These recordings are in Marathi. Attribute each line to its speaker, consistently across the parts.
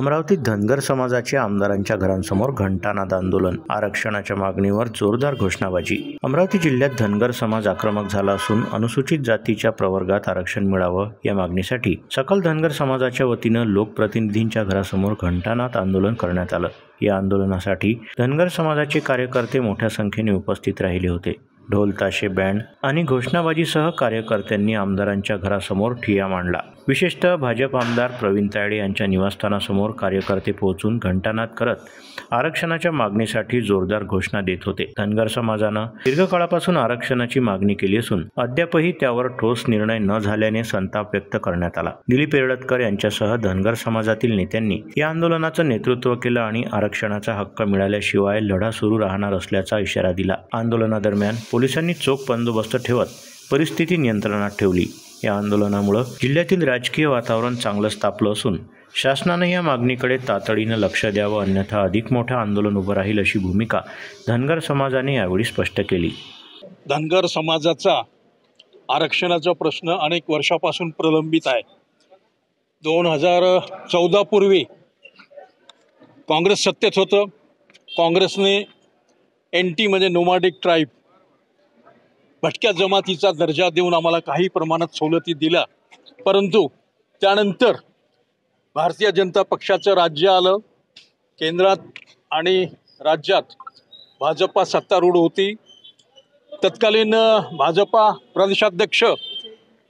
Speaker 1: अमरावतीत धनगर समाजाच्या आमदारांच्या घरांसमोर घंटानाद आंदोलन, आरक्षणाच्या मागणीवर जोरदार घोषणाबाजी। अमरावती जिल्ह्यात धनगर समाज आक्रमक झाला असून अनुसूचित जातीच्या प्रवर्गात आरक्षण मिळावं या मागणीसाठी सकल धनगर समाजाच्या वतीनं लोकप्रतिनिधींच्या घरासमोर घंटानाद आंदोलन करण्यात आलं। या आंदोलनासाठी धनगर समाजाचे कार्यकर्ते मोठ्या संख्येने उपस्थित राहिले होते। ढोल ताशे बँड आणि घोषणाबाजीसह कार्यकर्त्यांनी आमदारांच्या घरासमोर ठिय्या मांडला। विशेषतः भाजप आमदार प्रवीण तायडे यांच्या निवासस्थानासमोर कार्यकर्ते पोहोचून घंटानाद करत आरक्षणाच्या मागणीसाठी जोरदार घोषणा देत होते। धनगर समाजानं दीर्घकाळापासून आरक्षणाची मागणी केली असून अद्यापही त्यावर ठोस निर्णय न झाल्याने संताप व्यक्त करण्यात आला। दिलीप येरळकर यांच्यासह धनगर समाजातील नेत्यांनी या आंदोलनाचं नेतृत्व केलं आणि आरक्षणाचा हक्क मिळाल्याशिवाय लढा सुरू राहणार असल्याचा इशारा दिला। आंदोलनादरम्यान पोलिसांनी चोख बंदोबस्त ठेवत परिस्थिती नियंत्रणात ठेवली। या आंदोलनामुळे जिल्ह्यातील राजकीय वातावरण चांगलंच तापलं असून शासनाने या मागणीकडे तातडीनं लक्ष द्यावं, अन्यथा अधिक मोठं आंदोलन उभं राहील अशी भूमिका धनगर समाजाने यावेळी स्पष्ट केली।
Speaker 2: धनगर समाजाचा आरक्षणाचा प्रश्न अनेक वर्षापासून प्रलंबित आहे। 2014 पूर्वी काँग्रेस सत्तेत होतं। काँग्रेसने NT म्हणजे नोमॅडिक ट्राईब भटक्या जमातीचा दर्जा देऊन आम्हाला काही प्रमाणात सवलती दिल्या, परंतु त्यानंतर भारतीय जनता पक्षाचं राज्य आलं। केंद्रात आणि राज्यात भाजपा सत्तारूढ होती। तत्कालीन भाजपा प्रदेशाध्यक्ष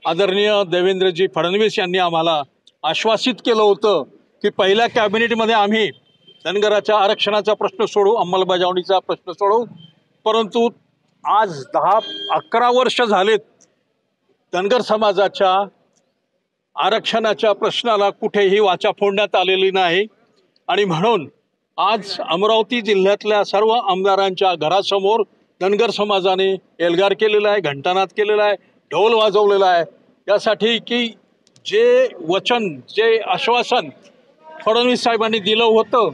Speaker 2: आदरणीय देवेंद्रजी फडणवीस यांनी आम्हाला आश्वासित केलं होतं की पहिल्या कॅबिनेटमध्ये आम्ही धनगराच्या आरक्षणाचा प्रश्न सोडवू, अंमलबजावणीचा प्रश्न सोडवू। परंतु आज 10-11 वर्ष झालेत धनगर समाजाच्या आरक्षणाच्या प्रश्नाला कुठेही वाचा फोडण्यात आलेली नाही आणि म्हणून आज अमरावती जिल्ह्यातल्या सर्व आमदारांच्या घरासमोर धनगर समाजाने एल्गार केलेला आहे, घंटानाद केलेला आहे, ढोल वाजवलेला आहे, यासाठी की जे वचन, जे आश्वासन फडणवीस साहेबांनी दिलं होतं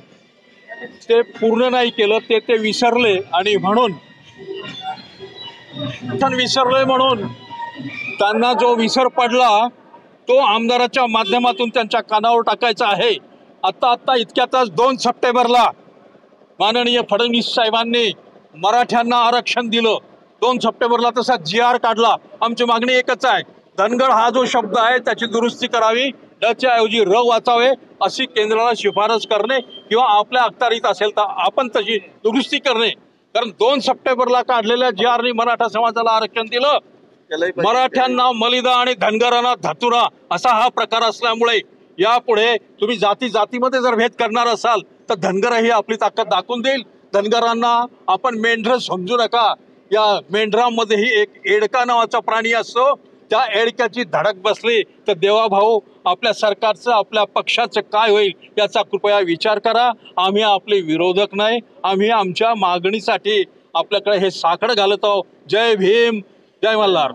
Speaker 2: ते पूर्ण नाही केलं, ते विसरले आणि म्हणून त्यांना जो विसर पडला तो आमदाराच्या माध्यमातून त्यांच्या कानावर टाकायचा आहे। आता इतक्यातच 2 सप्टेंबरला माननीय फडणवीस साहेबांनी मराठ्यांना आरक्षण दिलं। 2 सप्टेंबरला तसा GR काढला। आमची मागणी एकच आहे, धनगर हा जो शब्द आहे त्याची दुरुस्ती करावी, त्याच्या ऐवजी र वाचावे अशी केंद्राला शिफारस करणे किंवा आपल्या अखत्यारीत असेल तर आपण तशी दुरुस्ती करणे। कारण 2 सप्टेंबरला काढलेल्या GRने मराठा समाजाला आरक्षण दिलं। मराठ्यांना मलिदा आणि धनगरांना धतुरा असा हा प्रकार असल्यामुळे यापुढे तुम्ही जातीमध्ये जर भेद करणार असाल तर धनगरही आपली ताकद दाखवून देईल। धनगरांना आपण मेंढर समजू नका। या मेंढरामध्येही एक एडका नावाचा प्राणी असतो, त्या एडक्याची धडक बसली तर देवाभाऊ आपल्या सरकारचं, आपल्या पक्षाचं काय होईल याचा कृपया विचार करा। आम्ही आपले विरोधक नाही, आम्ही आमच्या मागणीसाठी आपल्याकडे हे साकडं घालत आहोत। जय भीम, जय मल्हार।